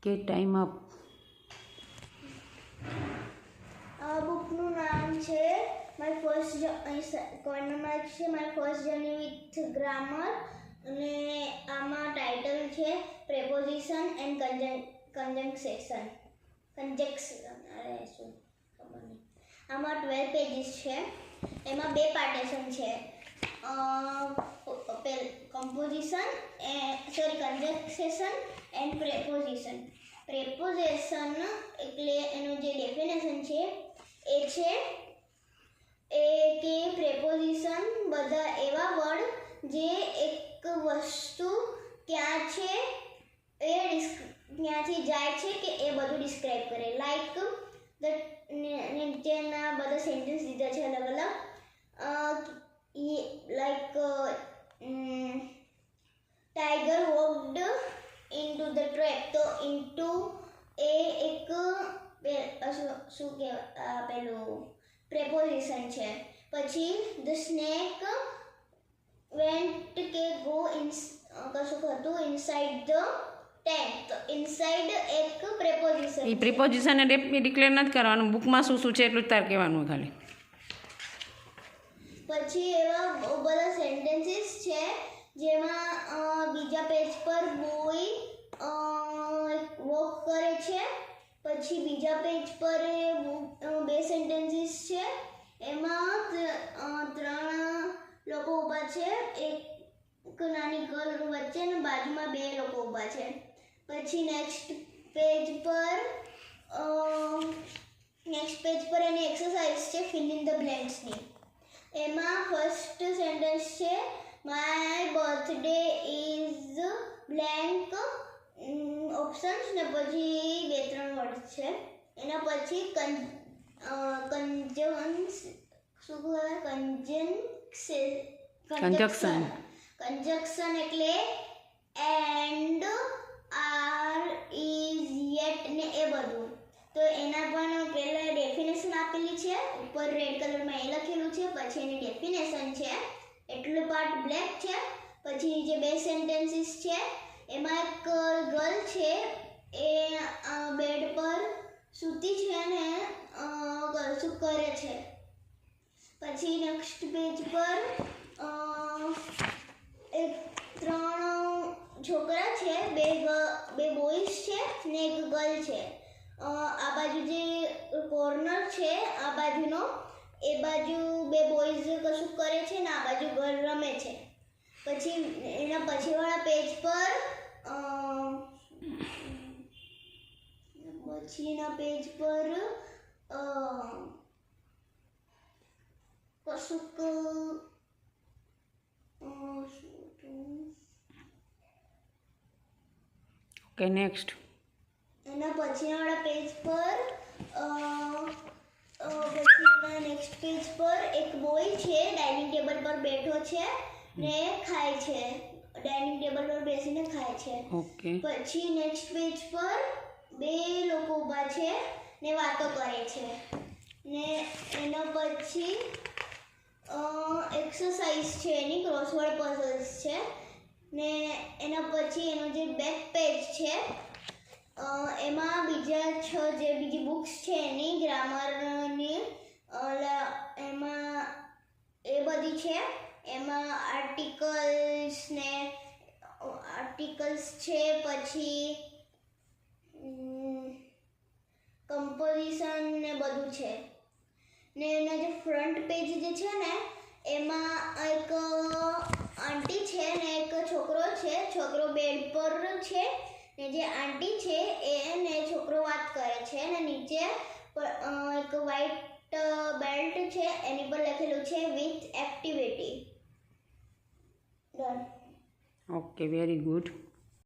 કે time up. આ બુકનું નામ છે માય ફર્સ્ટ કોર્નરમાં છે my first journey with grammar અને આમાં ટાઇટલ છે પ્રેપોઝિશન એન્ડ કંજંક્શન. અરે શું ખબર નહીં. આમાં 12 પેજીસ છે. એમાં 2 પાર્ટેશન છે, કંજંક્શન એન્ડ પ્રેપોઝિશન. પ્રેપોઝિશન એટલે એનું જે ડેફિનેશન છે એ છે કે પ્રેપોઝિશન બધા એવા વર્ડ જે એક વસ્તુ ક્યાં છે એ ક્યાંથી જાય છે કે એ બધું ડિસ્ક્રાઇબ કરે. લાઈક નીચેના બધા સેન્ટેન્સ દીધા છે અલગ અલગ. Like tiger walked into the trap. તો ઇનટુ એ એક શું કહેવાય પેલું પ્રેપોઝિશન છે. પછી ધ સ્નેક વેન્ટ કે ગો કશું હતું ઇનસાઇડ ધ ટેન્ટ. તો ઇનસાઇડ એક પ્રેપોઝિશન. એ પ્રિપોઝિશન ડિક્લેર નથી કરવાનું, બુકમાં શું શું છે એટલું જ તાર કહેવાનું ખાલી. પછી એવા બહુ બધા સેન્ટેન્સીસ છે જેમાં બીજા પેજ પર બોય વોક કરે છે. પછી બીજા પેજ પર 2 સેન્ટેન્સીસ છે, એમાં 3 લોકો ઊભા છે, એક નાની ગર્લ વચ્ચે ને બાજુમાં 2 લોકો ઊભા છે. પછી નેક્સ્ટ પેજ પર એની એક્સરસાઇઝ છે ફિલ ઇન ધ બ્લેન્ક્સની. એમાં ફર્સ્ટ સેન્ટેન્સ છે my birthday is blank options ને પછી 2-3 વર્ડ છે. એના પછી કંજંક્શન એટલે એન્ડ આર ઇઝ યેટ ને એ બધું. તો એના પણ પહેલાં ડેફિનેશન આપેલી છે, ઉપર રેડ કલરમાં એ લખેલું છે. પછી એની ડેફિનેશન છે, એટલું પાર્ટ બ્લેક છે. પછી જે 2 સેન્ટેન્સીસ છે એમાં એક ગર્લ છે એ બેડ પર સૂતી છે ને શું કરે છે. પછી નેક્સ્ટ પેજ પર 3 છોકરા છે, 2 બોયઝ છે ને એક ગર્લ છે. આ બાજુ જે કોર્નર છે આ બાજુનો, એ બાજુ 2 બોયઝ કશું કરે છે ને આ બાજુ ગર્લ રમે છે. પછી એના પછીવાળા પેજ પર કશુંક ઓકે નેક્સ્ટ. એના પછીવાળા પેજ પર નેક્સ્ટ પેજ પર એક બોય છે ડાઇનિંગ ટેબલ પર બેઠો છે ને ખાય છે, ડાઇનિંગ ટેબલ પર બેસીને ખાય છે. ઓકે. પછી નેક્સ્ટ પેજ પર 2 લોકો ઊભા છે ને વાતો કરે છે. ને એના પછી એક્સરસાઇઝ છે એની ક્રોસવર્ડ પઝલ્સ છે. ને એના પછી એનું જે બેક પેજ છે એમાં બીજી બુક્સ છે એની ગ્રામરની એમાં એ બધી છે. એમાં આર્ટિકલ્સ છે, પછી કમ્પોઝિશન ને બધું છે. ને એના જે ફ્રન્ટ પેજ જે છે ને એમાં એક આંટી છે ને એક છોકરો છે. છોકરો બેડ પર છે ને જે આંટી છે એને છોકરો વાત કરે છે ને નીચે એક વ્હાઈટ બેલ્ટ છે એની પર લખેલું છે with activity. Done. Okay, very good.